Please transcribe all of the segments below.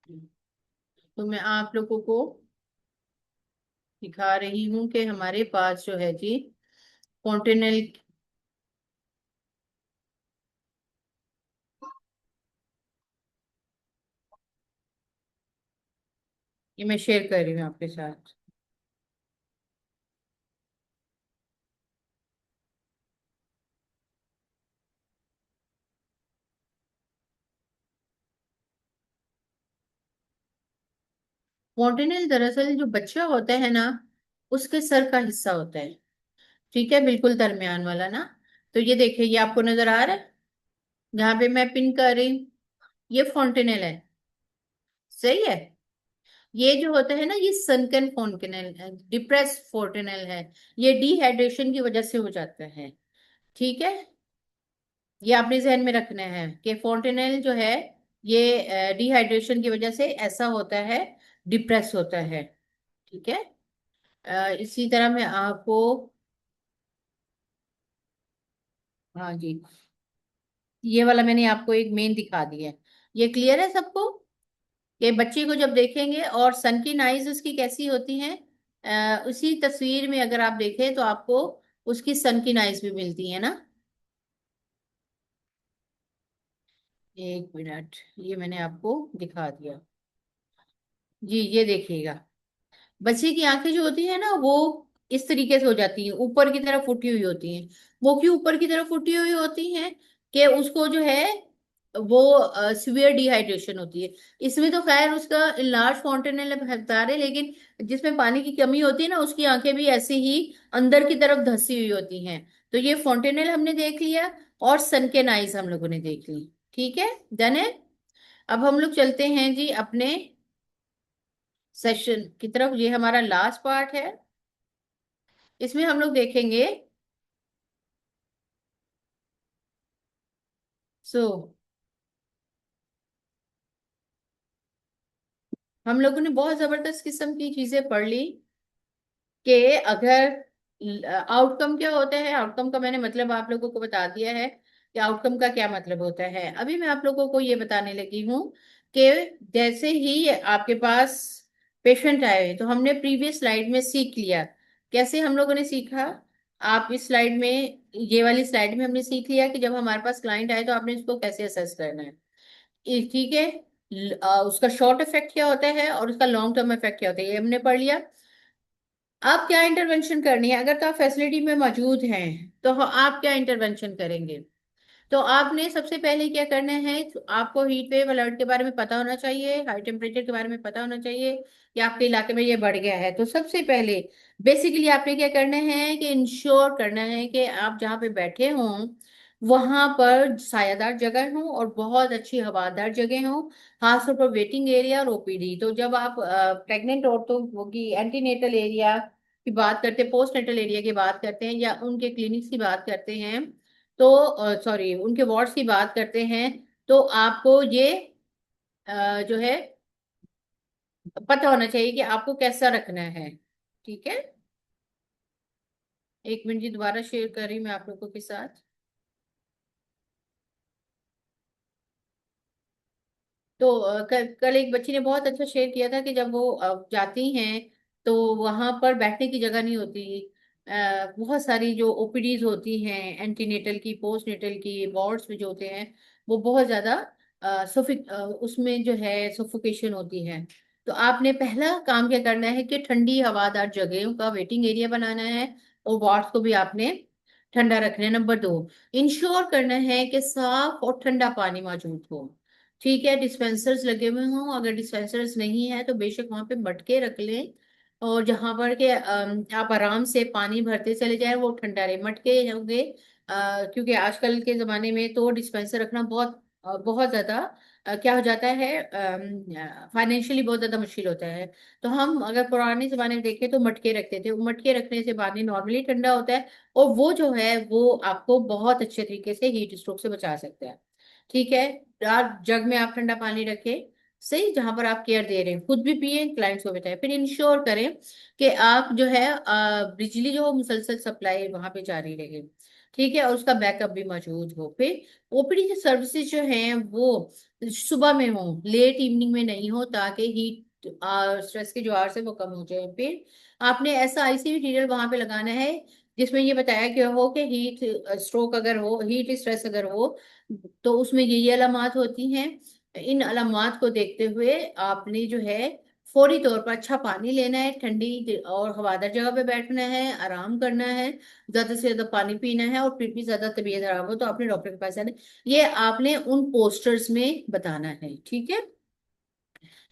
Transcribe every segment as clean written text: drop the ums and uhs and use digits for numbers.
तो मैं आप लोगों को दिखा रही हूँ कि हमारे पास जो है जी कॉन्टिनेंटल। ये मैं शेयर कर रही हूँ आपके साथ। कॉन्टिनेंटल दरअसल जो बच्चा होता है ना, उसके सर का हिस्सा होता है। ठीक है, बिल्कुल दरमियान वाला ना। तो ये देखिए, ये आपको नजर आ रहा है जहां पे मैं पिन कर रही हूँ, ये फॉन्टेनल है। सही है। ये जो होता है ना, ये सनकन फॉन्टेनल है, डिप्रेस फॉन्टेनल है। ये डिहाइड्रेशन की वजह से हो जाता है। ठीक है। ये आपने जहन में रखना है कि फॉन्टेनल जो है, ये डिहाइड्रेशन की वजह से ऐसा होता है, डिप्रेस होता है। ठीक है। इसी तरह मैं आपको, हाँ जी, ये वाला मैंने आपको एक मेन दिखा दिया है। ये क्लियर है सबको कि बच्चे को जब देखेंगे और सन की नाइज उसकी कैसी होती हैं। उसी तस्वीर में अगर आप देखें तो आपको उसकी सन की नाइज भी मिलती है ना। एक मिनट, ये मैंने आपको दिखा दिया। जी, ये देखिएगा, बच्चे की आंखें जो होती है ना, वो इस तरीके से हो जाती हैं, ऊपर की तरफ उठी हुई होती हैं। वो क्यों ऊपर की तरफ उठी हुई होती हैं? कि उसको जो है वो सीवियर डिहाइड्रेशन होती है। इसमें तो खैर उसका लार्ज फॉन्टेनल बता रहे, लेकिन जिसमें पानी की कमी होती है ना, उसकी आंखें भी ऐसे ही अंदर की तरफ धंसी हुई होती हैं। तो ये फॉन्टेनल हमने देख लिया, और सनकेन आइज हम लोगों ने देख ली। ठीक है, डन है। अब हम लोग चलते हैं जी अपने सेशन की तरफ। ये हमारा लास्ट पार्ट है। इसमें हम लोग देखेंगे। सो हम लोगों ने बहुत जबरदस्त किस्म की चीजें पढ़ ली कि अगर आउटकम क्या होता है। आउटकम का मैंने मतलब आप लोगों को बता दिया है कि आउटकम का क्या मतलब होता है। अभी मैं आप लोगों को ये बताने लगी हूँ कि जैसे ही आपके पास पेशेंट आए, तो हमने प्रीवियस स्लाइड में सीख लिया। कैसे हम लोगों ने सीखा? आप इस स्लाइड में, ये वाली स्लाइड में हमने सीख लिया कि जब हमारे पास क्लाइंट आए तो आपने उसको कैसे असेस करना है। ठीक है। उसका शॉर्ट इफेक्ट क्या होता है और उसका लॉन्ग टर्म इफेक्ट क्या होता है, ये हमने पढ़ लिया। आप क्या इंटरवेंशन करनी है? अगर तो आप फैसिलिटी में मौजूद हैं, तो आप क्या इंटरवेंशन करेंगे? तो आपने सबसे पहले क्या करना है, तो आपको हीट वेव अलर्ट के बारे में पता होना चाहिए, हाई टेम्परेचर के बारे में पता होना चाहिए कि आपके इलाके में ये बढ़ गया है। तो सबसे पहले बेसिकली आपने क्या करना है कि इंश्योर करना है कि आप जहाँ पे बैठे हों वहां पर सायादार जगह हो और बहुत अच्छी हवादार जगह हो। खासतौर पर वेटिंग एरिया और ओपीडी। तो जब आप प्रेग्नेंट औरतों की एंटीनेटल एरिया की बात करते हैं, पोस्ट नेटल एरिया की बात करते हैं, या उनके क्लिनिक्स की बात करते हैं, तो सॉरी, उनके वार्ड्स की बात करते हैं, तो आपको ये जो है पता होना चाहिए कि आपको कैसा रखना है। ठीक है। एक मिनट जी, दोबारा शेयर कर रही हूँ मैं आप लोगों के साथ। तो कल एक बच्ची ने बहुत अच्छा शेयर किया था कि जब वो जाती हैं तो वहां पर बैठने की जगह नहीं होती। बहुत सारी जो ओपीडीज होती हैं, एंटीनेटल की, पोस्ट नेटल की वार्ड्स में जो होते हैं, वो बहुत ज्यादा उसमें जो है सफोकेशन होती है। तो आपने पहला काम क्या करना है कि ठंडी हवादार जगहों का वेटिंग एरिया बनाना है, और वार्ड्स को भी आपने ठंडा रखना है। नंबर दो, इंश्योर करना है कि साफ और ठंडा पानी मौजूद हो। ठीक है, डिस्पेंसर्स लगे हुए हों। अगर डिस्पेंसर्स नहीं है तो बेशक वहां पे मटके रख लें, और जहां पर के आप आराम से पानी भरते चले जाएं, वो ठंडा रहे। मटके होंगे, क्योंकि आजकल के जमाने में तो डिस्पेंसर रखना बहुत ज्यादा क्या हो जाता है, फाइनेंशियली बहुत ज्यादा मुश्किल होता है। तो हम अगर पुराने जमाने में देखें तो मटके रखते थे। वो मटके रखने से पानी नॉर्मली ठंडा होता है, और वो जो है वो आपको बहुत अच्छे तरीके से हीट स्ट्रोक से बचा सकता है। ठीक है। आप जग में आप ठंडा पानी रखें, सही, जहां पर आप केयर दे रहे हैं, खुद भी पिए, क्लाइंट्स को बताएं। फिर इंश्योर करें कि आप जो है बिजली जो हो मुसलसल सप्लाई वहां पे जारी रहे। ठीक है, और उसका बैकअप भी मौजूद हो। फिर ओपीडी की सर्विसेज जो हैं वो सुबह में हो, लेट इवनिंग में नहीं हो, ताकि हीट स्ट्रेस के जो आवर्स है वो कम हो जाए। फिर आपने ऐसा आईसीयू मटीरियल वहां पे लगाना है जिसमें ये बताया गया हो कि हीट स्ट्रोक अगर हो, हीट स्ट्रेस अगर हो, तो उसमें ये अलामात होती हैं। इन अलामात को देखते हुए आपने जो है फौरी तौर पर अच्छा पानी लेना है, ठंडी और हवादार जगह पे बैठना है, आराम करना है, ज्यादा से ज्यादा पानी पीना है, और फिर भी ज्यादा तबीयत खराब हो तो आपने डॉक्टर के पास जाना है। ये आपने उन पोस्टर्स में बताना है, ठीक है।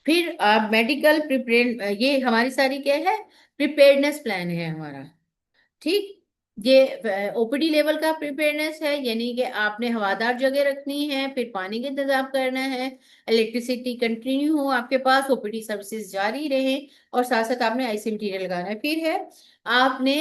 फिर आप मेडिकल प्रिपेयर, ये हमारी सारी क्या है, प्रिपेयर्डनेस प्लान है हमारा। ठीक, ये ओपीडी लेवल का प्रिपेयरनेस है, यानी कि आपने हवादार जगह रखनी है, फिर पानी का इंतजाम करना है, इलेक्ट्रिसिटी कंटिन्यू हो आपके पास, ओपीडी सर्विसेज जारी रहे, और साथ साथ आपने आईसी मटीरियल लगाना है। फिर है आपने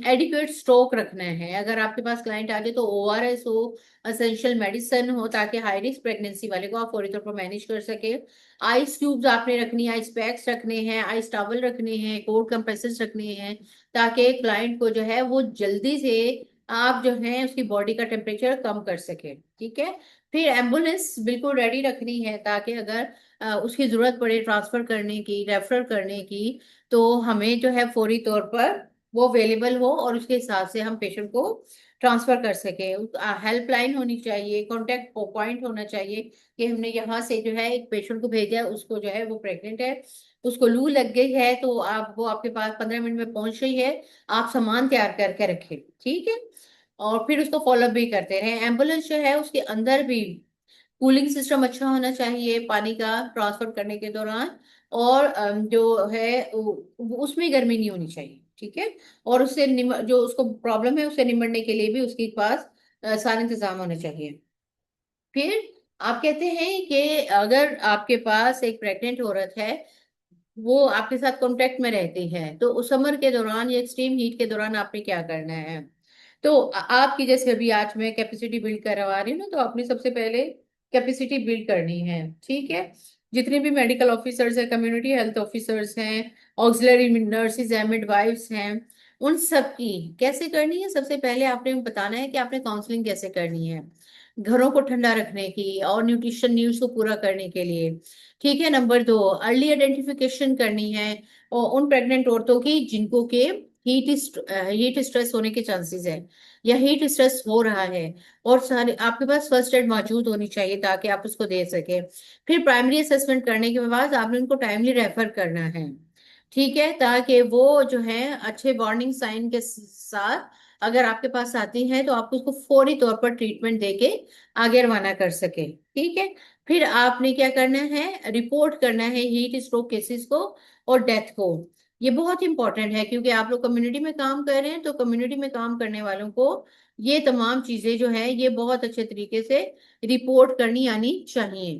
एडिक्वेट स्टॉक रखना है। अगर आपके पास क्लाइंट आ गए तो ओआरएस हो, असेंशियल मेडिसिन हो, ताकि हाई रिस्क प्रेगनेंसी वाले को आप फौरी तौर पर मैनेज कर सके। आइस क्यूब्स आपने रखनी है, आइस पैक्स रखने हैं, आइस टॉवल रखने हैं, कोल्ड कंप्रेसर्स रखने हैं, ताकि क्लाइंट को जो है वो जल्दी से आप जो है उसकी बॉडी का टेम्परेचर कम कर सके, ठीक है। फिर एम्बुलेंस बिल्कुल रेडी रखनी है, ताकि अगर उसकी जरूरत पड़े ट्रांसफर करने की, रेफर करने की, तो हमें जो है फौरी तौर पर वो अवेलेबल हो, और उसके हिसाब से हम पेशेंट को ट्रांसफर कर सके। हेल्पलाइन होनी चाहिए, कॉन्टेक्ट पॉइंट होना चाहिए कि हमने यहाँ से जो है एक पेशेंट को भेजा है, उसको जो है वो प्रेग्नेंट है, उसको लू लग गई है, तो आप वो आपके पास 15 मिनट में पहुंच रही है, आप सामान तैयार करके रखें, ठीक है। और फिर उसको फॉलोअप भी करते रहे। एम्बुलेंस जो है उसके अंदर भी कूलिंग सिस्टम अच्छा होना चाहिए पानी का ट्रांसफर करने के दौरान, और जो है उसमें गर्मी नहीं होनी चाहिए, ठीक है। और उससे जो उसको प्रॉब्लम है उससे निमटने के लिए भी उसके पास सारे इंतजाम होने चाहिए। फिर आप कहते हैं कि अगर आपके पास एक प्रेग्नेंट औरत है, वो आपके साथ कांटेक्ट में रहती है, तो उस समर के दौरान या एक्सट्रीम हीट के दौरान आपने क्या करना है। तो आपकी जैसे अभी आज मैं कैपेसिटी बिल्ड करवा रही हूँ ना, तो आपने सबसे पहले कैपेसिटी बिल्ड करनी है, ठीक है। जितने भी मेडिकल ऑफिसर्स हैं, कम्युनिटी हेल्थ ऑफिसर्स हैं, ऑक्सिलरी नर्सिस हैं, मिडवाइफ्स हैं, उन सब की कैसे करनी है। सबसे पहले आपने बताना है कि आपने काउंसलिंग कैसे करनी है, घरों को ठंडा रखने की और न्यूट्रिशन न्यूज को पूरा करने के लिए, ठीक है। नंबर 2, अर्ली आइडेंटिफिकेशन करनी है और उन प्रेग्नेंट औरतों की जिनको के हीट स्ट्रेस होने के चांसेस है, या हीट स्ट्रेस हो रहा है, और सारे आपके पास फर्स्ट एड मौजूद होनी चाहिए ताकि आप उसको दे सके। फिर प्राइमरी असेसमेंट करने के बाद आपने उनको टाइमली रेफर करना है, ठीक है, ताकि वो जो है अच्छे वार्निंग साइन के साथ अगर आपके पास आती है तो आप उसको फौरी तौर पर ट्रीटमेंट देके आगे रवाना कर सके, ठीक है। फिर आपने क्या करना है, रिपोर्ट करना है हीट स्ट्रोक केसेस को और डेथ को। ये बहुत इंपॉर्टेंट है, क्योंकि आप लोग कम्युनिटी में काम कर रहे हैं, तो कम्युनिटी में काम करने वालों को ये तमाम चीजें जो है ये बहुत अच्छे तरीके से रिपोर्ट करनी आनी चाहिए,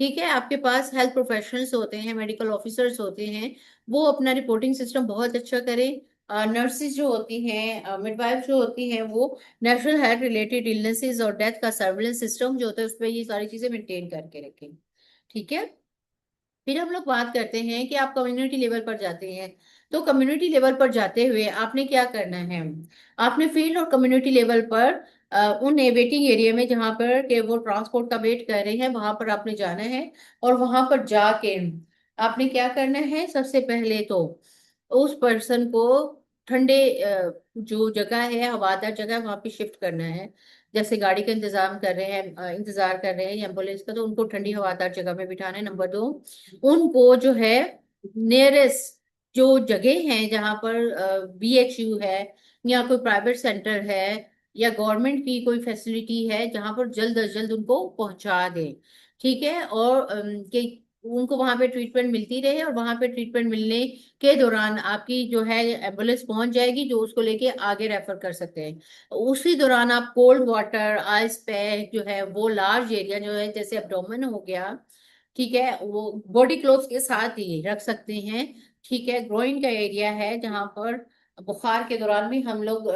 ठीक है। आपके पास हेल्थ प्रोफेशनल्स होते हैं, मेडिकल ऑफिसर्स होते हैं, वो अपना रिपोर्टिंग सिस्टम बहुत अच्छा करें। नर्सिस जो होती हैं, मिडवाइफ जो होती हैं, वो नेशनल हेल्थ रिलेटेड इलनेसेस और डेथ का सर्विलेंस सिस्टम जो होता है उस पर ये सारी चीजें मेंटेन करके रखें, ठीक है। फिर हम लोग बात करते हैं कि आप कम्युनिटी लेवल पर जाते हैं, तो कम्युनिटी लेवल पर जाते हुए आपने क्या करना है। आपने फील्ड और कम्युनिटी लेवल पर उन वेटिंग एरिया में जहां पर के वो ट्रांसपोर्ट का वेट कर रहे हैं वहां पर आपने जाना है, और वहां पर जाके आपने क्या करना है, सबसे पहले तो उस पर्सन को ठंडे जो जगह है, हवादार जगह वहां पे शिफ्ट करना है। जैसे गाड़ी का इंतजाम कर रहे हैं, इंतजार कर रहे हैं एम्बुलेंस का, तो उनको ठंडी हवादार जगह में बिठाना है। नंबर 2, उनको जो है नियरेस्ट जो जगह है जहां पर बीएचयू है, या कोई प्राइवेट सेंटर है, या गवर्नमेंट की कोई फैसिलिटी है, जहां पर जल्द अज जल्द उनको पहुंचा दे, ठीक है। और कि उनको वहां पे ट्रीटमेंट मिलती रहे, और वहां पे ट्रीटमेंट मिलने के दौरान आपकी जो है एम्बुलेंस पहुंच जाएगी जो उसको लेके आगे रेफर कर सकते हैं। उसी दौरान आप कोल्ड वाटर, आइस पैक जो है वो लार्ज एरिया जो है जैसे एब्डोमेन हो गया, ठीक है, वो बॉडी क्लोथ के साथ ही रख सकते हैं, ठीक है। ग्रोइन का एरिया है जहां पर बुखार के दौरान भी हम लोग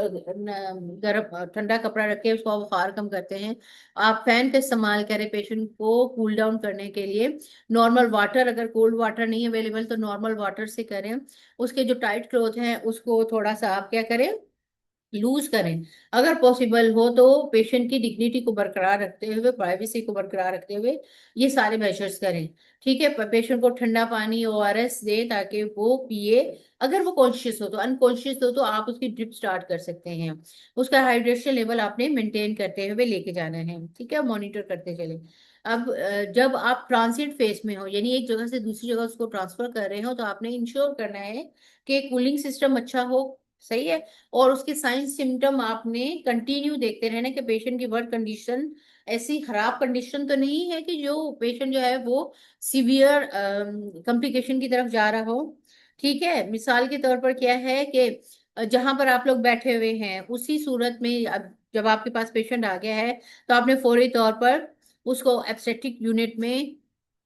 गर्म ठंडा कपड़ा रख के उसका बुखार कम करते हैं। आप फैन का इस्तेमाल करें पेशेंट को कूल डाउन करने के लिए। नॉर्मल वाटर, अगर कोल्ड वाटर नहीं अवेलेबल तो नॉर्मल वाटर से करें। उसके जो टाइट क्लोथ हैं उसको थोड़ा सा आप क्या करें, लूज करें। अगर पॉसिबल हो तो पेशेंट की डिग्निटी को बरकरार रखते हुए, प्राइवेसी को बरकरार रखते हुए ये सारे मेजर्स करें। ठीक है, पेशेंट को ठंडा पानी, ओआरएस दे ताकि वो पिए। अगर वो कॉन्शियस हो तो, अनकॉन्शियस हो तो आप उसकी ड्रिप स्टार्ट कर सकते हैं। उसका हाइड्रेशन लेवल आपने मेंटेन करते हुए लेके जाना है, ठीक है, मॉनिटर करते चले। अब जब आप ट्रांजिट फेज में हो, यानी एक जगह से दूसरी जगह उसको ट्रांसफर कर रहे हो, तो आपने इंश्योर करना है कि कूलिंग सिस्टम अच्छा हो। सही है। और उसके साइंस सिम्टम आपने कंटिन्यू देखते रहना कि पेशेंट की वर्क कंडीशन ऐसी खराब कंडीशन तो नहीं है कि जो पेशेंट जो है वो सीवियर कॉम्प्लिकेशन की तरफ जा रहा हो। ठीक है, मिसाल के तौर पर क्या है कि जहां पर आप लोग बैठे हुए हैं उसी सूरत में, अब जब आपके पास पेशेंट आ गया है तो आपने फौरी तौर पर उसको एब्स्टेटिक यूनिट में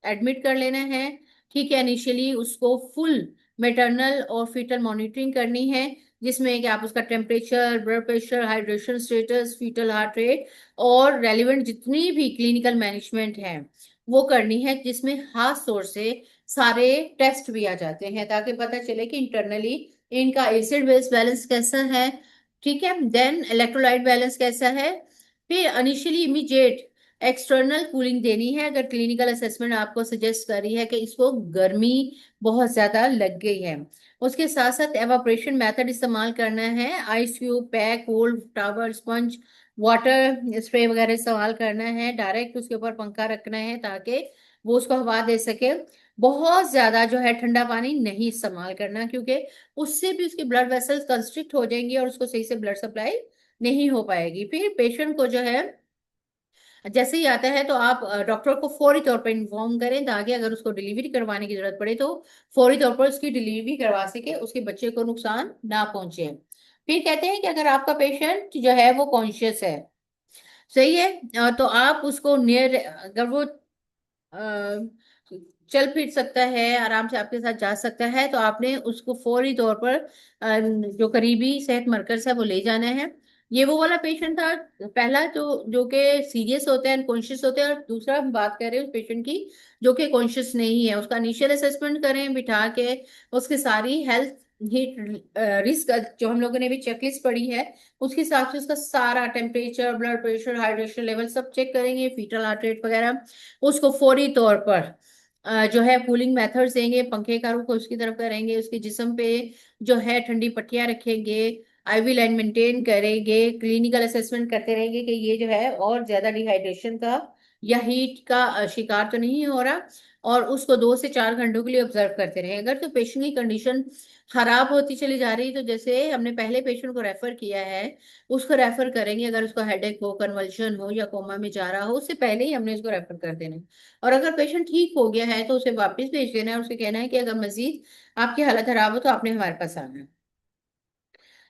एडमिट कर लेना है। ठीक है, इनिशियली उसको फुल मेटरनल और फीटल मॉनिटरिंग करनी है, जिसमें कि आप उसका temperature, blood pressure, hydration status, fetal heart rate और रेलिवेंट जितनी भी क्लिनिकल मैनेजमेंट है वो करनी है, जिसमें खास तौर से सारे टेस्ट भी आ जाते हैं ताकि पता चले कि इंटरनली इनका एसिड बेस बैलेंस कैसा है। ठीक है, देन इलेक्ट्रोलाइट बैलेंस कैसा है। फिर इनिशियली इमीडिएट एक्सटर्नल कूलिंग देनी है अगर क्लिनिकल असेसमेंट आपको सजेस्ट कर रही है कि इसको गर्मी बहुत ज्यादा लग गई है। उसके साथ साथ एवापोरेशन मेथड इस्तेमाल करना है, ice cube pack, cold tower, sponge, water spray वगैरह इस्तेमाल करना है। डायरेक्ट उसके ऊपर पंखा रखना है ताकि वो उसको हवा दे सके। बहुत ज्यादा जो है ठंडा पानी नहीं इस्तेमाल करना, क्योंकि उससे भी उसकी ब्लड वेसल्स कंस्ट्रिक्ट हो जाएंगी और उसको सही से ब्लड सप्लाई नहीं हो पाएगी। फिर पेशेंट को जो है जैसे ही आता है तो आप डॉक्टर को फौरी तौर पर इन्फॉर्म करें ताकि अगर उसको डिलीवरी करवाने की जरूरत पड़े तो फौरी तौर पर उसकी डिलीवरी करवा सके, उसके बच्चे को नुकसान ना पहुंचे। फिर कहते हैं कि अगर आपका पेशेंट जो है वो कॉन्शियस है, सही है, तो आप उसको नियर, अगर वो चल फिर सकता है, आराम से आपके साथ जा सकता है, तो आपने उसको फौरी तौर पर जो करीबी सेहत मरकज है वो ले जाना है। ये वो वाला पेशेंट था, पहला जो कि सीरियस होते हैं, अनकॉन्शियस होते हैं, और दूसरा हम बात कर रहे हैं उस पेशेंट की जो कि कॉन्शियस नहीं है। उसका इनिशियल असेसमेंट करें बिठा के, उसकी सारी हेल्थ हीट रिस्क जो हम लोगों ने भी चेकलिस्ट पढ़ी है उसके हिसाब से उसका सारा temperature, blood pressure, hydration level सब चेक करेंगे, फीटल हार्ट रेट वगैरह। उसको फौरी तौर पर जो है कूलिंग मेथड्स देंगे, पंखे का रुख उसकी तरफ करेंगे, उसके जिस्म पे जो है ठंडी पट्टियां रखेंगे, आईवी लाइन मेंटेन करेंगे, क्लिनिकल असेसमेंट करते रहेंगे कि ये जो है और ज्यादा डिहाइड्रेशन का या हीट का शिकार तो नहीं हो रहा। और उसको 2 से 4 घंटों के लिए ऑब्जर्व करते रहे। अगर तो पेशेंट की कंडीशन खराब होती चली जा रही तो जैसे हमने पहले पेशेंट को रेफर किया है उसको रेफर करेंगे, अगर उसको हेडेक हो, कन्वल्शन हो या कोमा में जा रहा हो उससे पहले ही हमने उसको रेफर कर देना है। और अगर पेशेंट ठीक हो गया है तो उसे वापस भेज देना है, उसे कहना है कि अगर मजीद आपकी हालत खराब हो तो आपने हमारे पास आना है।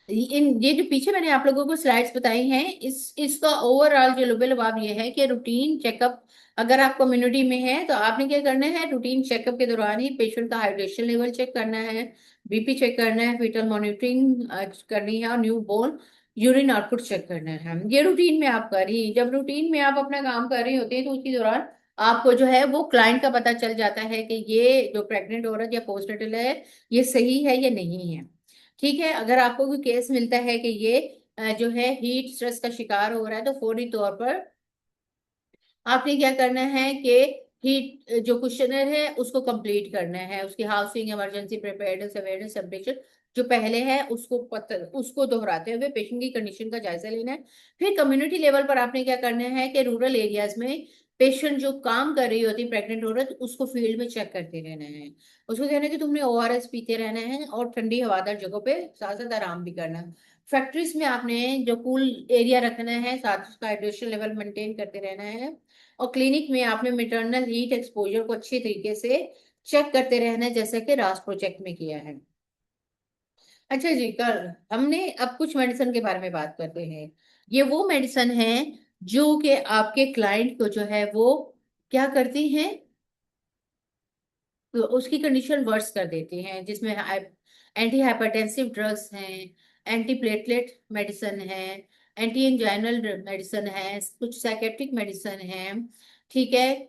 ये जो पीछे मैंने आप लोगों को स्लाइड्स बताई हैं, इसका ओवरऑल जो लुबे ये है कि रूटीन चेकअप अगर आप कम्युनिटी में है तो आपने क्या करना है, रूटीन चेकअप के दौरान ही पेशेंट का हाइड्रेशन लेवल चेक करना है, बीपी चेक करना है, फीटल मॉनिटरिंग करनी है और newborn urine output check करना है। ये रूटीन में आप कर रही, जब रूटीन में आप अपना काम कर रही होती है तो उसी दौरान आपको जो है वो क्लाइंट का पता चल जाता है कि ये जो प्रेग्नेंट औरत या पोस्टनेटल है ये सही है या नहीं है। ठीक है, अगर आपको कोई केस मिलता है कि ये जो है हीट स्ट्रेस का शिकार हो रहा है तो फौरी तौर पर आपने क्या करना है कि हीट जो क्वेश्चनर है उसको कंप्लीट करना है, उसकी housing, emergency preparedness, awareness, temperature जो पहले है उसको दोहराते हुए पेशेंट की कंडीशन का जायजा लेना है। फिर कम्युनिटी लेवल पर आपने क्या करना है कि रूरल एरियाज में पेशेंट जो काम कर रही होती है प्रेग्नेंट औरत उसको फील्ड में चेक करते रहना है। उसको कहना है कि तुमने ओआरएस पीते रहना है और ठंडी हवादार जगहों पे साथ साथ आराम भी करना है। फैक्ट्रीज में आपने जो कूल एरिया रखना है, साथ उसका हाइड्रेशन लेवल मेंटेन करते रहना है। और क्लिनिक में आपने मेटर्नल हीट एक्सपोजर को अच्छी तरीके से चेक करते रहना है जैसे कि रास प्रोजेक्ट में किया है। अच्छा जी, कल हमने अब कुछ मेडिसिन के बारे में बात करते हैं। ये वो मेडिसिन है जो कि आपके क्लाइंट को जो है वो क्या करती हैं, तो उसकी कंडीशन वर्स कर देती हैं, जिसमें एंटी हाइपरटेंसिव ड्रग्स हैं, एंटी प्लेटलेट मेडिसिन है, एंटी एंजाइनल मेडिसिन है, कुछ साइकेट्रिक मेडिसिन है। ठीक है,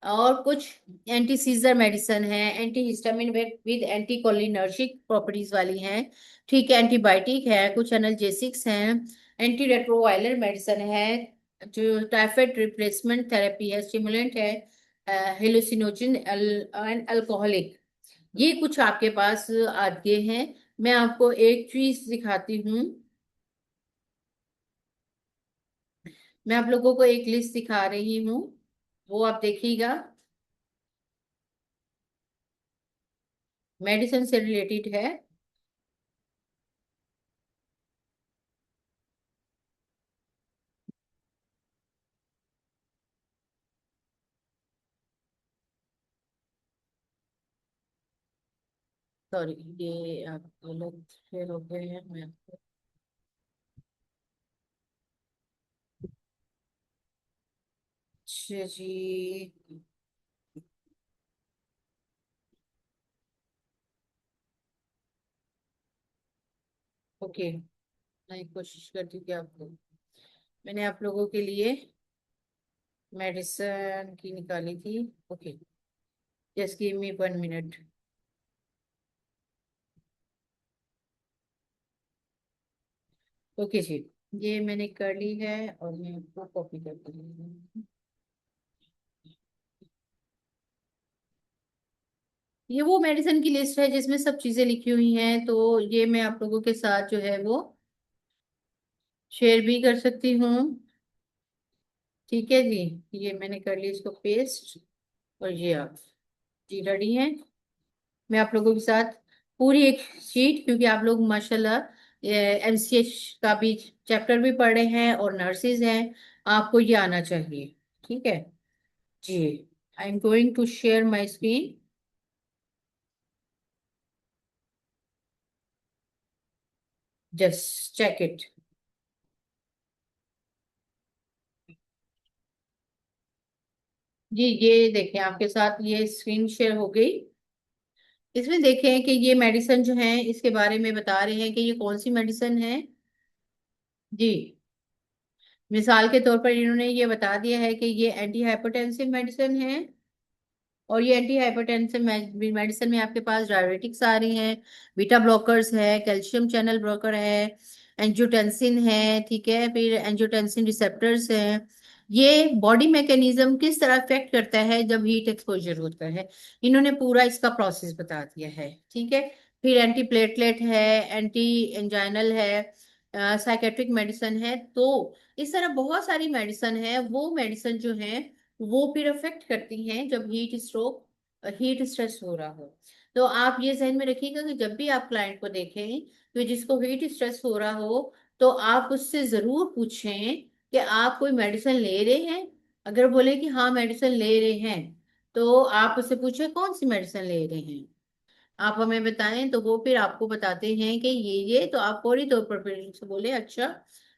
और कुछ एंटी सीजर मेडिसिन है, anti histamine with anti cholinergic properties वाली हैं। ठीक है, एंटीबायोटिक है, कुछ एनाल्जेसिक्स हैं, एंटी रेट्रोवायरल मेडिसिन है, जो टाइफाइड रिप्लेसमेंट थेरेपी है, स्टिमुलेंट है, हेलुसिनोजन एंड अल्कोहलिक। ये कुछ आपके पास आगे हैं। मैं आपको एक चीज दिखाती हूँ। मैं आप लोगों को एक लिस्ट दिखा रही हूँ, वो आप देखिएगा। मेडिसिन से रिलेटेड है। सॉरी, ये आप गलत शेयर हो गए हैं। मैं आपको, अच्छा जी, ओके, मैं कोशिश करती हूँ कि आपको, मैंने आप लोगों के लिए मेडिसिन की निकाली थी। Okay, just give me 1 minute. Okay जी, ये मैंने कर ली है और मैं आपको कॉपी कर दूंगी। ये वो मेडिसिन की लिस्ट है जिसमें सब चीजें लिखी हुई हैं, तो ये मैं आप लोगों के साथ जो है वो शेयर भी कर सकती हूँ। ठीक है जी, ये मैंने कर ली इसको पेस्ट, और ये आप जी रेडी हैं। मैं आप लोगों के साथ पूरी एक शीट, क्योंकि आप लोग माशाल्लाह एमसीएच का भी चैप्टर भी पढ़ रहे हैं और नर्सेज हैं, आपको ये आना चाहिए। ठीक है जी, I am going to share my screen, just check it. जी, ये देखें, आपके साथ ये स्क्रीन शेयर हो गई। इसमें देखें कि ये मेडिसिन जो है इसके बारे में बता रहे हैं कि ये कौन सी मेडिसिन है। जी, मिसाल के तौर पर इन्होंने ये बता दिया है कि ये एंटी हाइपरटेंसिव मेडिसिन है, और ये एंटी हाइपरटेंसिव मेडिसिन में आपके पास डायरेटिक्स आ रही हैं, बीटा ब्लॉकर्स है, कैल्शियम चैनल ब्लॉकर है, एंजियोटेंसिन है। ठीक है, फिर एंजियोटेंसिन रिसेप्टर्स हैं। ये बॉडी मैकेनिज्म किस तरह अफेक्ट करता है जब हीट एक्सपोजर होता है, इन्होंने पूरा इसका प्रोसेस बता दिया है। ठीक है, फिर एंटी प्लेटलेट है, एंटी एंजाइनल है, साइकेट्रिक मेडिसिन है। तो इस तरह बहुत सारी मेडिसिन है, वो मेडिसिन जो है वो फिर अफेक्ट करती हैं जब हीट स्ट्रोक, हीट स्ट्रेस हो रहा हो। तो आप ये ध्यान में रखिएगा कि जब भी आप क्लाइंट को देखें, तो जिसको हीट स्ट्रेस हो रहा हो, तो आप उससे जरूर पूछें कि आप कोई मेडिसिन ले रहे हैं। अगर बोले कि हाँ मेडिसिन ले रहे हैं, तो आप उससे पूछें कौन सी मेडिसिन ले रहे हैं, आप हमें बताएं। तो वो फिर आपको बताते हैं कि ये, तो आप फौरी तौर पर फिर उनसे बोले अच्छा,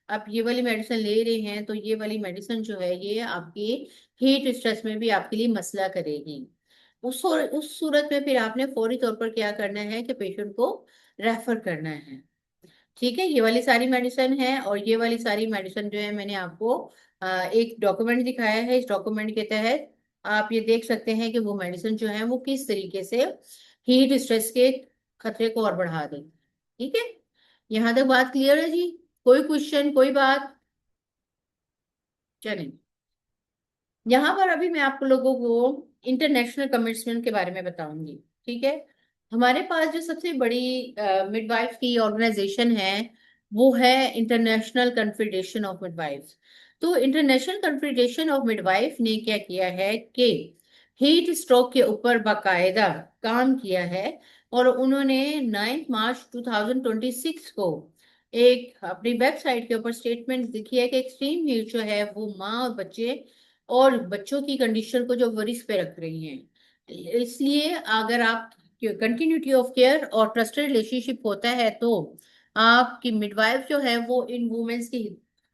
आप ये वाली मेडिसिन ले रहे हैं, तो ये वाली मेडिसिन जो है ये आपकी हीट स्ट्रेस में भी आपके लिए मसला करेगी। उस सूरत में फिर आपने फौरी तौर पर क्या करना है कि पेशेंट को रेफर करना है। ठीक है, ये वाली सारी मेडिसिन है, और ये वाली सारी मेडिसिन जो है मैंने आपको एक डॉक्यूमेंट दिखाया है। इस डॉक्यूमेंट के तहत आप ये देख सकते हैं कि वो मेडिसिन जो है वो किस तरीके से हीट स्ट्रेस के खतरे को और बढ़ा दें। ठीक है, यहाँ तक बात क्लियर है जी? कोई क्वेश्चन, कोई बात? चलें, यहाँ पर अभी मैं आप लोगों को इंटरनेशनल कमिटमेंट के बारे में बताऊंगी। ठीक है, हमारे पास जो सबसे बड़ी मिडवाइफ की ऑर्गेनाइजेशन है, वो है इंटरनेशनल कन्फेडरेशन ऑफ मिडवाइफ। तो इंटरनेशनल कन्फेडरेशन ऑफ मिडवाइफ ने क्या किया है कि हीट स्ट्रोक के ऊपर बाकायदा काम किया है, और उन्होंने 9 मार्च 2026 को एक अपनी वेबसाइट के ऊपर स्टेटमेंट लिखी है कि एक्सट्रीम हीट जो है वो माँ और बच्चे और बच्चों की कंडीशन को जो वरिस पे रख रही हैं। इसलिए अगर आप कंटिन्यूटी ऑफ केयर और ट्रस्टेड रिलेशनशिप होता है, तो आपकी मिडवाइफ जो है वो इन वुमेन्स की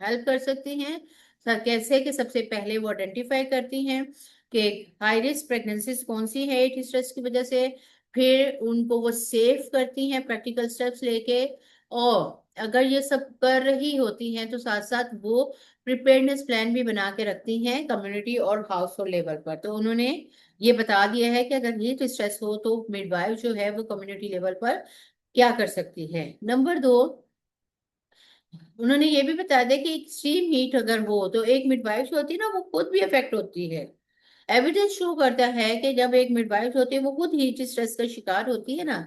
हेल्प कर सकती हैं। सर कैसे कि सबसे पहले वो आइडेंटिफाई करती हैं कि हाई रिस्क प्रेगनेंसीज कौन सी है हीट स्ट्रेस की वजह से, फिर उनको वो सेव करती हैं प्रैक्टिकल स्टेप्स लेके, और अगर ये सब कर रही होती हैं तो साथ साथ वो प्रिपेयरनेस प्लान भी बना के रखती हैं कम्युनिटी और हाउस होल्ड लेवल पर। तो उन्होंने ये बता दिया है कि अगर हीट स्ट्रेस हो तो मिडवाइफ जो है वो कम्युनिटी लेवल पर क्या कर सकती है। नंबर दो, उन्होंने ये भी बता दिया कि एक्सट्रीम हीट अगर हो तो एक मिडवाइफ जो होती है ना वो खुद भी अफेक्ट होती है। एविडेंस शो करता है कि जब एक मिडवाइफ होती है वो खुद हीट स्ट्रेस का शिकार होती है ना,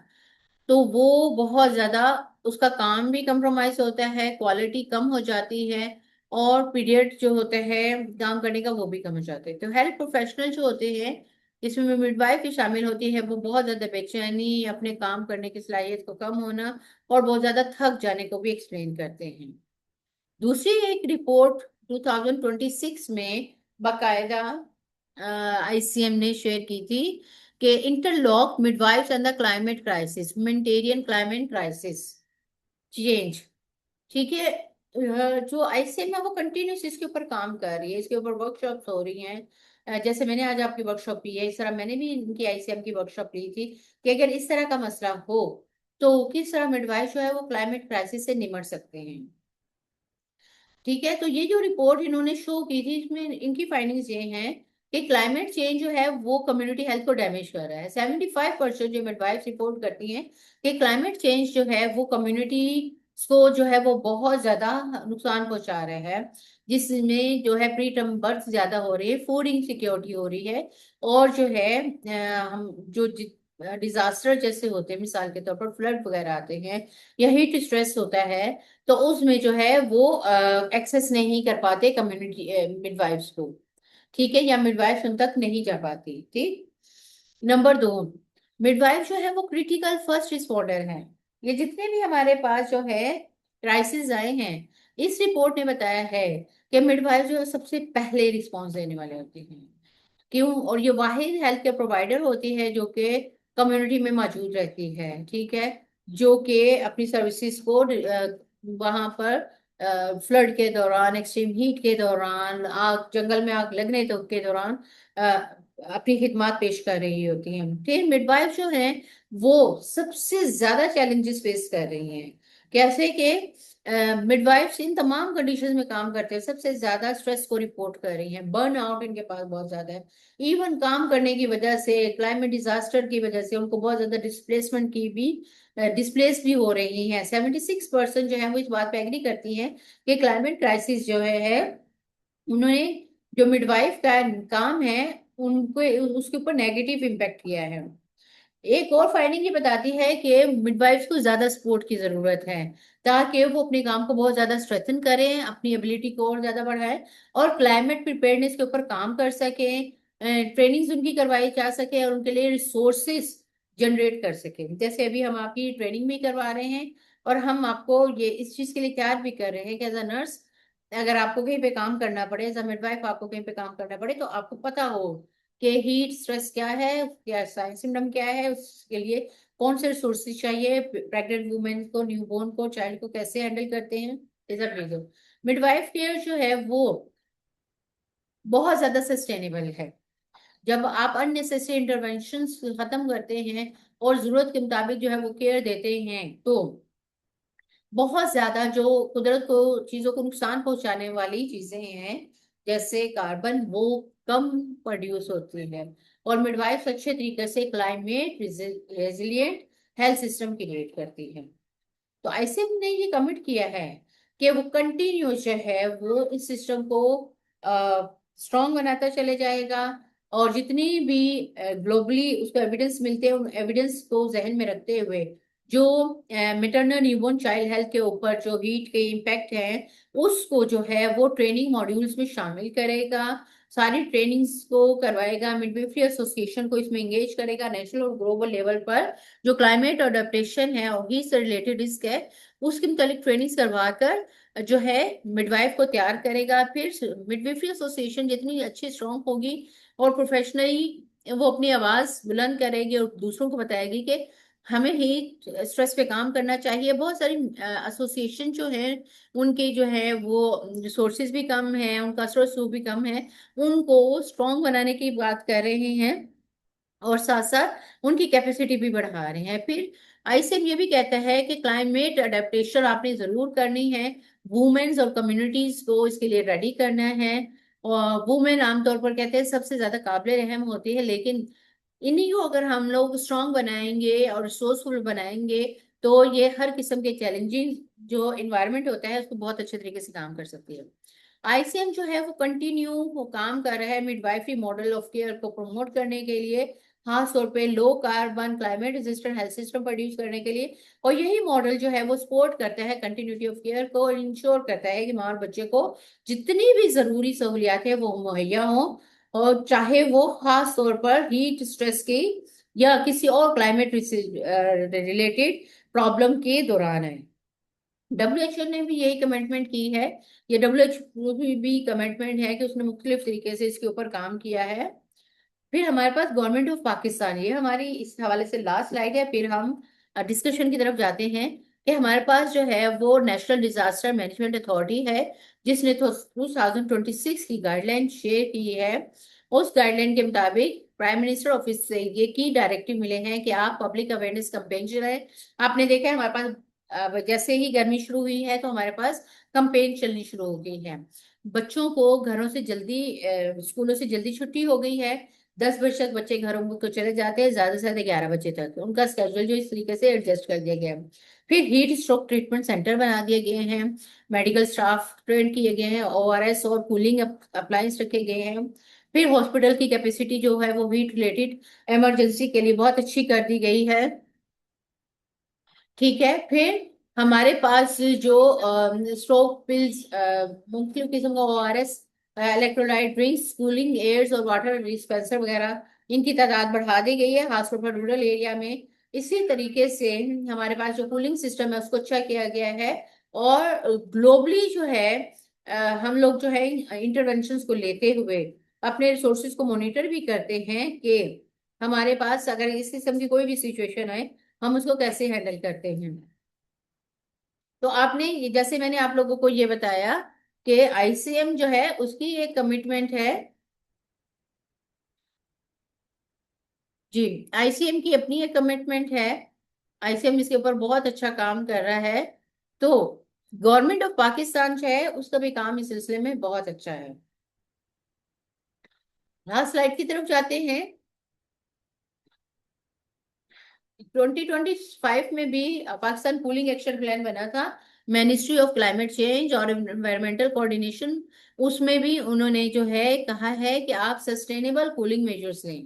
तो वो बहुत ज्यादा, उसका काम भी कंप्रोमाइज होता है, क्वालिटी कम हो जाती है, और पीरियड जो होते हैं काम करने का वो भी कम हो जाते हैं। तो हेल्थ प्रोफेशनल जो होते हैं, इसमें मिडवाइफ भी शामिल होती है, वो बहुत ज्यादा बेचैनी, अपने काम करने की सलाहियत को कम होना और बहुत ज्यादा थक जाने को भी एक्सप्लेन करते हैं। दूसरी एक रिपोर्ट 2026 में बाकायदा आईसीएम ने शेयर की थी कि interlock midwives and the climate crisis, humanitarian climate crisis change. ठीक है। जो आईसीएम है वो कंटिन्यूस इसके ऊपर काम कर रही है, इसके ऊपर वर्कशॉप्स हो रही हैं। जैसे मैंने आज आपकी वर्कशॉप ली है, इस तरह मैंने भी इनकी आईसीएम की वर्कशॉप ली थी कि अगर इस तरह का मसला हो तो किस तरह मिडवाइफ जो है वो क्लाइमेट क्राइसिस से निमट सकते हैं। ठीक है। तो ये जो रिपोर्ट इन्होंने शो की थी इसमें इनकी फाइंडिंग्स ये हैं कि क्लाइमेट चेंज जो है वो कम्युनिटी हेल्थ को डैमेज कर रहा है। 75% जो मिडवाइफ रिपोर्ट करती हैं कि क्लाइमेट चेंज जो है वो कम्युनिटी को जो है वो बहुत ज्यादा नुकसान पहुंचा रहा है, जिसमें जो है प्री टर्म बर्थ ज्यादा हो रही है, फूड इनसिक्योरिटी हो रही है, और जो है हम जो डिजास्टर जैसे होते हैं, मिसाल के तौर पर फ्लड वगैरह आते हैं या हीट स्ट्रेस होता है, तो उसमें जो है वो एक्सेस नहीं कर पाते कम्युनिटी मिडवाइफ्स को। ठीक है, या मिडवाइफ उन तक नहीं जा पाती। ठीक। नंबर दो, मिडवाइफ जो है वो क्रिटिकल फर्स्ट रिस्पॉन्डर है। ये जितने भी हमारे पास जो है क्राइसिस आए हैं, इस रिपोर्ट ने बताया है कि मिडवाइफ जो है सबसे पहले रिस्पॉन्स देने वाले होते हैं। क्यों? और ये वाहिद हेल्थ केयर प्रोवाइडर होती है जो कि कम्युनिटी में मौजूद रहती है। ठीक है। जो कि अपनी सर्विसेज को वहां पर फ्लड के दौरान, एक्सट्रीम हीट के दौरान, आग, जंगल में आग लगने तो के दौरान अ, अपनी खिदमत पेश कर रही होती हैं। फिर मिडवाइफ जो है वो सबसे ज्यादा चैलेंजेस फेस कर रही हैं। कैसे कि मिडवाइफ्स इन तमाम कंडीशंस में काम करते हैं, सबसे ज्यादा स्ट्रेस को रिपोर्ट कर रही हैं, बर्न आउट इनके पास बहुत ज्यादा है। इवन काम करने की वजह से, क्लाइमेट डिजास्टर की वजह से उनको बहुत ज्यादा डिस्प्लेसमेंट की भी, डिस्प्लेस भी हो रही हैं। 76% जो है वो इस बात पे एग्री करती हैं कि क्लाइमेट क्राइसिस जो है उन्होंने, जो मिडवाइफ का काम है उनको, उसके ऊपर नेगेटिव इम्पेक्ट किया है। एक और फाइंडिंग ये बताती है कि मिडवाइफ्स को ज्यादा सपोर्ट की जरूरत है, ताकि वो अपने काम को बहुत ज्यादा स्ट्रेथन करें, अपनी एबिलिटी को और ज्यादा बढ़ाएं, और क्लाइमेट प्रिपेयरनेस के ऊपर काम कर सकें, ट्रेनिंग्स उनकी करवाई जा सके और उनके लिए रिसोर्सेस जनरेट कर सकें। जैसे अभी हम आपकी ट्रेनिंग भी करवा रहे हैं, और हम आपको ये इस चीज के लिए तैयार भी कर रहे हैं कि एज अ नर्स, अगर आपको कहीं पे काम करना पड़े, एज अ मिडवाइफ आपको कहीं पे काम करना पड़े, तो आपको पता हो कि हीट स्ट्रेस क्या है, क्या साइन सिम्टम क्या है, उसके लिए कौन से रिसोर्सेज चाहिए, प्रेग्नेंट वुमेन को, न्यूबॉर्न को, चाइल्ड को कैसे हैंडल करते हैं, ये सब चीजों। मिडवाइफ केयर जो है वो बहुत ज्यादा सस्टेनेबल है। जब आप अननेसेसरी इंटरवेंशन खत्म करते हैं और जरूरत के मुताबिक जो है वो केयर देते हैं, तो बहुत ज्यादा जो कुदरत को, चीजों को नुकसान पहुंचाने वाली चीजें हैं जैसे कार्बन, वो कम प्रोड्यूस होती है, और मिडवाइफ अच्छे तरीके से climate resilient health system create करती है। तो आईसीएम ने ये कमिट किया है कि वो कंटिन्यू जो है वो इस सिस्टम को स्ट्रॉन्ग बनाता चले जाएगा, और जितनी भी ग्लोबली उसको एविडेंस मिलते हैं, उन एविडेंस को जहन में रखते हुए जो मेटरनल न्यूबॉर्न चाइल्ड हेल्थ के ऊपर जो हीट के इम्पैक्ट हैं, उसको जो है वो ट्रेनिंग मॉड्यूल्स में शामिल करेगा, सारी ट्रेनिंग्स को करवाएगा, मिडवाइफरी एसोसिएशन को इसमें एंगेज करेगा, नेशनल और ग्लोबल लेवल पर जो क्लाइमेट अडेप्टेशन है और ही से रिलेटेड रिस्क है उसके मुतालिक ट्रेनिंग्स करवा कर जो है मिडवाइफ को तैयार करेगा। फिर मिडवाइफरी एसोसिएशन जितनी अच्छी स्ट्रांग होगी और प्रोफेशनली वो अपनी आवाज बुलंद करेगी और दूसरों को बताएगी कि हमें ही स्ट्रेस पे काम करना चाहिए। बहुत सारी एसोसिएशन जो है उनके जो है वो रिसोर्सेज भी कम है, उनका स्रोत भी कम है, उनको स्ट्रांग बनाने की बात कर रहे हैं और साथ साथ उनकी कैपेसिटी भी बढ़ा रहे हैं। फिर आईसीएम ये भी कहता है कि क्लाइमेट अडेप्टेशन आपने जरूर करनी है, वुमेन्स और कम्युनिटीज को इसके लिए रेडी करना है। और वुमेन आमतौर पर कहते हैं सबसे ज्यादा काबिल रहम होती है, लेकिन इन्हीं को अगर हम लोग स्ट्रांग बनाएंगे और रिसोर्सफुल बनाएंगे तो ये हर किस्म के चैलेंजिंग जो इन्वायरमेंट होता है उसको बहुत अच्छे तरीके से काम कर सकती है। आईसीएम जो है वो काम कर रहा है मिडवाइफरी मॉडल ऑफ केयर को प्रमोट करने के लिए, खास तौर पे low carbon climate resistant health system produce करने के लिए। और यही मॉडल जो है वो सपोर्ट करता है कंटिन्यूटी ऑफ केयर को और इंश्योर करता है कि माँ और बच्चे को जितनी भी जरूरी सहूलियात है वो मुहैया हो, और चाहे वो खास तौर पर हीट स्ट्रेस की या किसी और क्लाइमेट रिलेटेड प्रॉब्लम के दौरान है। डब्ल्यूएचओ ने भी यही कमिटमेंट की है। ये डब्ल्यूएचओ की भी कमिटमेंट है कि उसने मुख्तलिफ तरीके से इसके ऊपर काम किया है। फिर हमारे पास गवर्नमेंट ऑफ पाकिस्तान, ये हमारी इस हवाले से लास्ट स्लाइड है, फिर हम डिस्कशन की तरफ जाते हैं। कि हमारे पास जो है वो नेशनल डिजास्टर मैनेजमेंट अथॉरिटी है, जिसने तो 2026 की गाइडलाइन शेयर की है। उस गाइडलाइन के मुताबिक प्राइम मिनिस्टर ऑफिस से ये की डायरेक्टिव मिले हैं कि आप पब्लिक अवेयरनेस कैंपेन चलाएं। आपने देखा है हमारे पास जैसे ही गर्मी शुरू हुई है तो हमारे पास कैंपेन चलनी शुरू हो गई है। बच्चों को घरों से जल्दी स्कूलों से जल्दी छुट्टी हो गई है। 10 बजे तक बच्चे घरों को चले जाते हैं, ज्यादा से ज्यादा 11 बजे तक उनका स्केड्यूल जो इस तरीके से एडजस्ट कर दिया गया है। फिर हीट स्ट्रोक ट्रीटमेंट सेंटर बना दिए गए हैं, मेडिकल स्टाफ ट्रेन किए गए हैं, ओआरएस और कूलिंग अप्लायंस रखे गए हैं। फिर हॉस्पिटल की कैपेसिटी जो है वो हीट रिलेटेड इमरजेंसी के लिए बहुत अच्छी कर दी गई है। ठीक है। फिर हमारे पास जो स्ट्रोक पिल्स, मुख्तलिफ किस्म का ORS, electrolyte drinks, cooling airs और वाटर डिस्पेंसर वगैरह, इनकी तादाद बढ़ा दी गई है खासतौर पर रूरल एरिया में। इसी तरीके से हमारे पास जो कूलिंग सिस्टम है उसको अच्छा किया गया है। और ग्लोबली जो है अ, हम लोग जो है इंटरवेंशंस को लेते हुए अपने रिसोर्सेज को मॉनिटर भी करते हैं कि हमारे पास अगर इस किस्म की कोई भी सिचुएशन आए हम उसको कैसे हैंडल करते हैं। तो आपने जैसे मैंने आप लोगों को ये बताया कि आईसीएम जो है उसकी एक कमिटमेंट है। जी, आईसीएम की अपनी एक कमिटमेंट है। आईसीएम इसके ऊपर बहुत अच्छा काम कर रहा है। तो गवर्नमेंट ऑफ पाकिस्तान जो है उसका भी काम इस सिलसिले में बहुत अच्छा है। लास्ट स्लाइड की तरफ जाते हैं। 2025 में भी पाकिस्तान कूलिंग एक्शन प्लान बना था, मिनिस्ट्री ऑफ क्लाइमेट चेंज और एनवायरमेंटल कोऑर्डिनेशन। उसमें भी उन्होंने जो है कहा है कि आप सस्टेनेबल कूलिंग मेजर्स लें,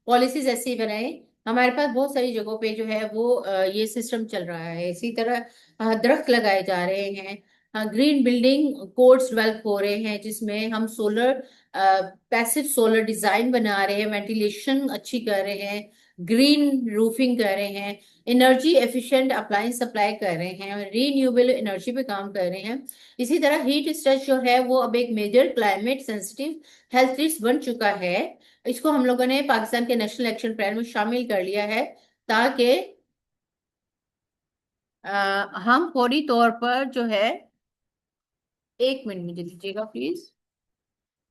पॉलिसीज ऐसी बनाएं। हमारे पास बहुत सारी जगहों पे जो है वो ये सिस्टम चल रहा है। इसी तरह दरख्त लगाए जा रहे हैं, ग्रीन बिल्डिंग कोड्स डेवलप हो रहे हैं जिसमें हम सोलर पैसिव सोलर डिजाइन बना रहे हैं, वेंटिलेशन अच्छी कर रहे हैं, ग्रीन रूफिंग कर रहे हैं, एनर्जी एफिशिएंट अप्लायंस सप्लाई कर रहे हैं, रीन्यूएबल एनर्जी पे काम कर रहे हैं। इसी तरह हीट स्ट्रेस जो है वो अब एक major climate sensitive health risk बन चुका है। इसको हम लोगों ने पाकिस्तान के नेशनल एक्शन प्लान में शामिल कर लिया है, ताकि हम फौरी तौर पर जो है, 1 मिनट मुझे दीजिएगा प्लीज,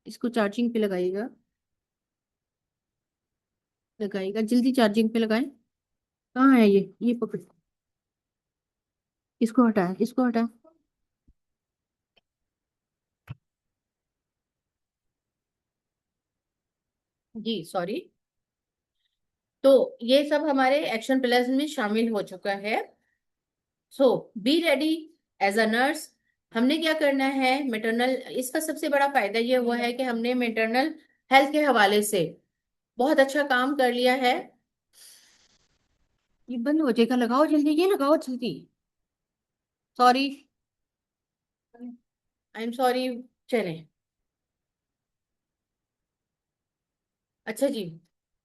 इसको चार्जिंग पे लगाइएगा, लगाइएगा जल्दी चार्जिंग पे लगाएं। कहाँ है ये पकड़, इसको हटाएं, इसको हटाएं। जी सॉरी। तो ये सब हमारे एक्शन प्लान में शामिल हो चुका है। So be ready as a nurse. हमने क्या करना है, मेटरनल, इसका सबसे बड़ा फायदा ये हुआ है कि हमने मेटरनल हेल्थ के हवाले से बहुत अच्छा काम कर लिया है। ये बंद हो जाएगा, लगाओ जल्दी, ये लगाओ जल्दी। Sorry, I am sorry. चलें। अच्छा जी,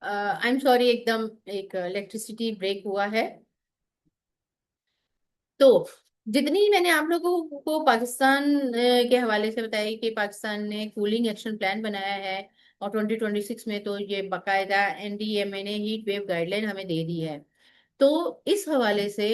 आई एम सॉरी, एकदम एक इलेक्ट्रिसिटी ब्रेक हुआ है। तो जितनी मैंने आप लोगों को पाकिस्तान के हवाले से बताया कि पाकिस्तान ने कूलिंग एक्शन प्लान बनाया है, और 2026 में तो ये बाकायदा एनडीएमए ने हीट वेव गाइडलाइन हमें दे दी है। तो इस हवाले से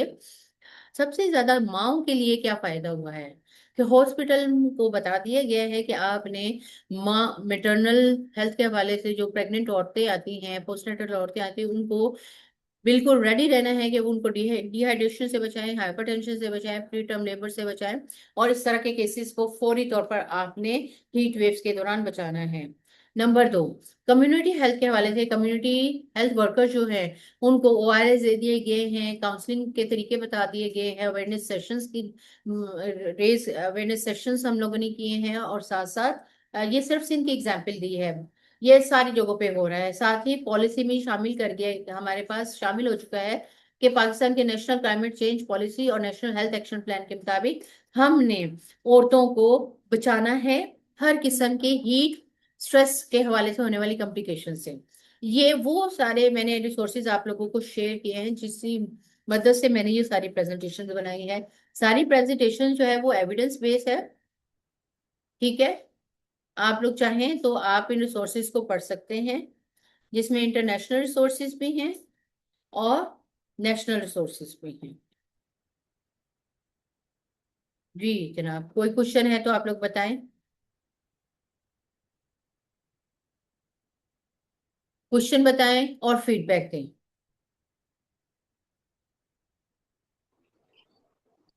सबसे ज्यादा माओ के लिए क्या फायदा हुआ है कि हॉस्पिटल को बता दिया गया है कि आपने माँ मेटरनल हेल्थ के हवाले से जो प्रेग्नेंट औरतें आती हैं, पोस्टनेटल औरतें आती हैं, उनको बिल्कुल रेडी रहना है कि उनको डिहाइड्रेशन से बचाएं, हाइपरटेंशन से बचाएं, प्री टर्म लेबर से बचाएं। और इस तरह के केसेस को फौरी तौर पर आपने हीट वेव्स के दौरान बचाना है। नंबर 2, कम्युनिटी हेल्थ के हवाले से कम्युनिटी हेल्थ वर्कर जो है उनको ओआरएस दे दिए गए हैं, काउंसलिंग के तरीके बता दिए गए हैं, अवेयरनेस सेशंस की रेज अवेयरनेस सेशंस हम लोगों ने किए हैं, और साथ साथ ये सिर्फ सिंध की एग्जाम्पल दी है, ये सारी जगहों पे हो रहा है। साथ ही पॉलिसी में शामिल कर दिया, हमारे पास शामिल हो चुका है कि पाकिस्तान के नेशनल क्लाइमेट चेंज पॉलिसी और नेशनल हेल्थ एक्शन प्लान के मुताबिक हमने औरतों को बचाना है हर किस्म के हीट स्ट्रेस के हवाले से होने वाली कॉम्प्लिकेशन से। ये वो सारे मैंने रिसोर्सेज आप लोगों को शेयर किए हैं जिसकी मदद से मैंने ये सारी प्रेजेंटेशन बनाई है। सारी प्रेजेंटेशन जो है वो एविडेंस बेस्ड है। ठीक है, आप लोग चाहें तो आप इन रिसोर्सेज को पढ़ सकते हैं, जिसमें इंटरनेशनल रिसोर्सेज भी हैं और नेशनल रिसोर्सेज भी हैं। जी जनाब, कोई क्वेश्चन है तो आप लोग बताएं, क्वेश्चन बताएं और फीडबैक दें।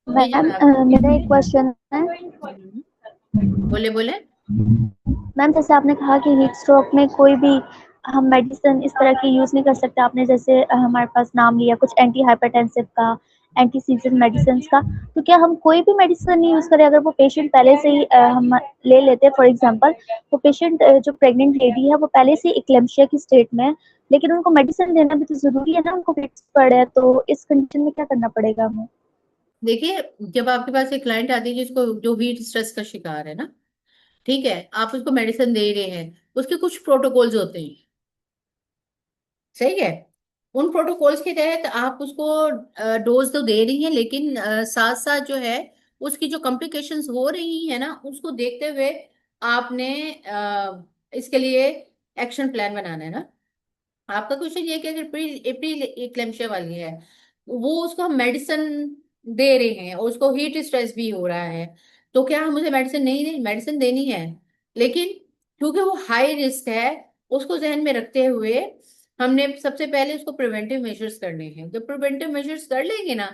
जी मैम जनाब। मेरा एक क्वेश्चन है। हम्म, बोले बोले। मैम जैसे आपने कहा कि हीट स्ट्रोक में कोई भी हम मेडिसिन इस तरह की यूज़ नहीं कर सकते, आपने जैसे हमारे पास नाम लिया कुछ एंटी हाइपरटेंसिव का, एंटी सीजन मेडिसिन का, तो क्या हम कोई भी मेडिसिन नहीं यूज़ करें अगर वो पेशेंट पहले से ही हम ले लेते हैं? फॉर एग्जांपल वो पेशेंट जो प्रेग्नेंट लेडी है वो पहले से इक्लेम्शिया की स्टेट में है, लेकिन उनको मेडिसिन देना भी तो ज़रूरी है ना, उनको फिट्स पड़े है, तो इस कंडीशन में क्या करना पड़ेगा हमें? देखिए, जब आपके पास एक क्लाइंट आती है जिसको जो हीट स्ट्रेस का शिकार है ना, ठीक है, आप उसको मेडिसिन दे रहे हैं, उसके कुछ प्रोटोकॉल्स होते हैं। सही है, उन प्रोटोकॉल्स के तहत आप उसको डोज तो दे रही हैं, लेकिन साथ साथ जो है उसकी जो कॉम्प्लिकेशंस हो रही है ना उसको देखते हुए आपने इसके लिए एक्शन प्लान बनाना है ना। आपका क्वेश्चन ये है कि अगर प्री प्री इक्लेम्शिया वाली है, वो उसको हम मेडिसिन दे रहे हैं और उसको हीट स्ट्रेस भी हो रहा है, तो क्या हम उसे मेडिसिन नहीं दें? मेडिसिन देनी है, लेकिन क्योंकि वो हाई रिस्क है, उसको जहन में रखते हुए हमने सबसे पहले उसको प्रिवेंटिव मेजर्स करने हैं। जब प्रिवेंटिव मेजर्स कर लेंगे ना,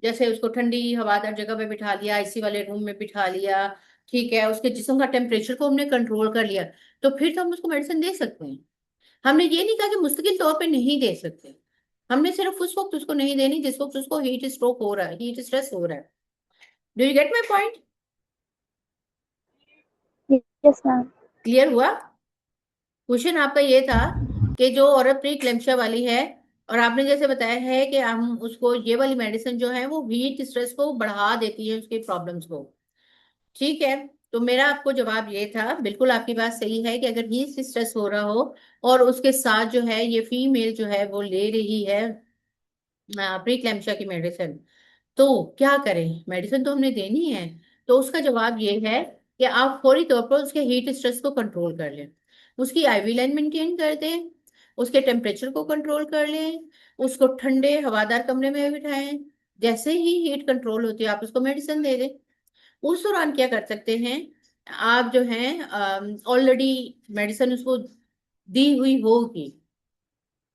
जैसे उसको ठंडी हवादार जगह पे बिठा लिया, आईसी वाले रूम में बिठा लिया, ठीक है, उसके जिस्म का टेम्परेचर को हमने कंट्रोल कर लिया, तो फिर तो हम उसको मेडिसिन दे सकते हैं। हमने ये नहीं कहा कि मुस्तकिल तौर पे नहीं दे सकते, हमने सिर्फ उस वक्त उसको नहीं देनी जिस वक्त उसको हीट स्ट्रोक हो रहा है, हीट स्ट्रेस हो रहा है। Do you get my point? Yes ma'am. Clear हुआ? क्वेश्चन आपका ये था कि जो औरत प्री क्लेम्शिया वाली है, और आपने जैसे बताया है कि हम उसको ये वाली मेडिसिन जो है वो हीट स्ट्रेस को बढ़ा देती है, उसके प्रॉब्लम्स को। ठीक है, तो मेरा आपको जवाब ये था, बिल्कुल आपकी बात सही है कि अगर हीट स्ट्रेस हो रहा हो और उसके साथ जो है ये फीमेल जो है वो ले रही है प्री क्लैम्पिया की मेडिसिन, तो क्या करें? मेडिसिन तो हमने देनी है। तो उसका जवाब ये है कि आप फौरी तौर पर उसके हीट स्ट्रेस को कंट्रोल कर लें, उसकी आईवी लाइन मेंटेन कर दें, उसके टेम्परेचर को कंट्रोल कर लें, उसको ठंडे हवादार कमरे में बिठाएं। जैसे ही हीट कंट्रोल होती है आप उसको मेडिसिन दे दें। उस दौरान क्या कर सकते हैं, आप जो है ऑलरेडी मेडिसिन उसको दी हुई होगी,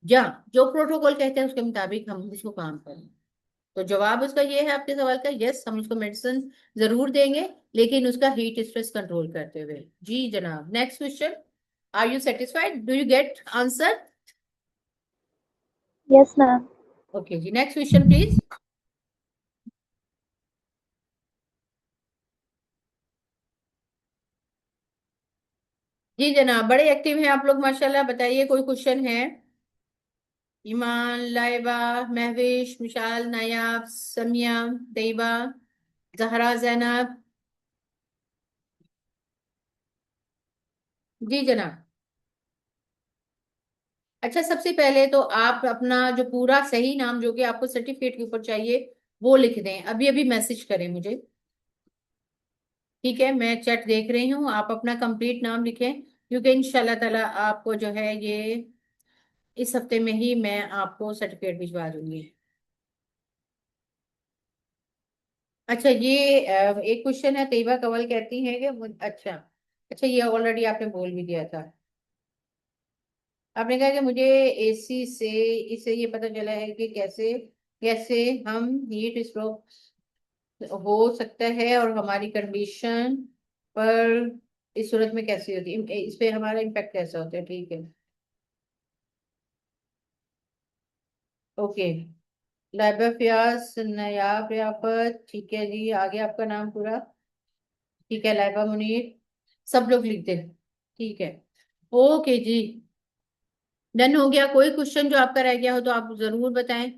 या जो प्रोटोकॉल कहते हैं उसके मुताबिक हम उसको काम करें। तो जवाब उसका ये है आपके सवाल का, यस हम उसको मेडिसिन जरूर देंगे, लेकिन उसका हीट स्ट्रेस कंट्रोल करते हुए। जी जनाब, next question. Are you satisfied? Do you get answer? Yes ma'am. Okay जी, नेक्स्ट क्वेश्चन प्लीज। जी जनाब, बड़े एक्टिव हैं आप लोग माशाल्लाह, बताइए कोई क्वेश्चन है? ईमान, लाइबा, महविश, मिशाल, नायाब, समिया, तैयबा, जहरा, जैनब। जी जनाब। अच्छा, सबसे पहले तो आप अपना जो पूरा सही नाम जो कि आपको सर्टिफिकेट के ऊपर चाहिए वो लिख दें, अभी अभी मैसेज करें मुझे। ठीक है, मैं चैट देख रही हूँ, आप अपना कंप्लीट नाम लिखें, क्योंकि इंशाल्लाह ताला आपको जो है ये इस हफ्ते में ही मैं आपको सर्टिफिकेट भिजवा दूंगी। अच्छा, ये एक क्वेश्चन है, तैयबा कवल कहती है कि अच्छा, अच्छा ये ऑलरेडी आपने बोल भी दिया था। आपने कहा कि मुझे एसी से इससे ये पता चला है कि कैसे कैसे हम हीट स्ट्रोक हो सकता है और हमारी कंडीशन पर इस सूरत में कैसे होती है, इस पे हमारा इम्पैक्ट कैसा होता है। ठीक है। ओके। लाइबा फयाज नायाब रियाफत, ठीक है जी। आगे आपका नाम पूरा। ठीक है, लाइबा मुनीर। सब लोग लिख दे। ठीक है। ओके जी। डन हो गया। कोई क्वेश्चन जो आपका रह गया हो तो आप जरूर बताएं।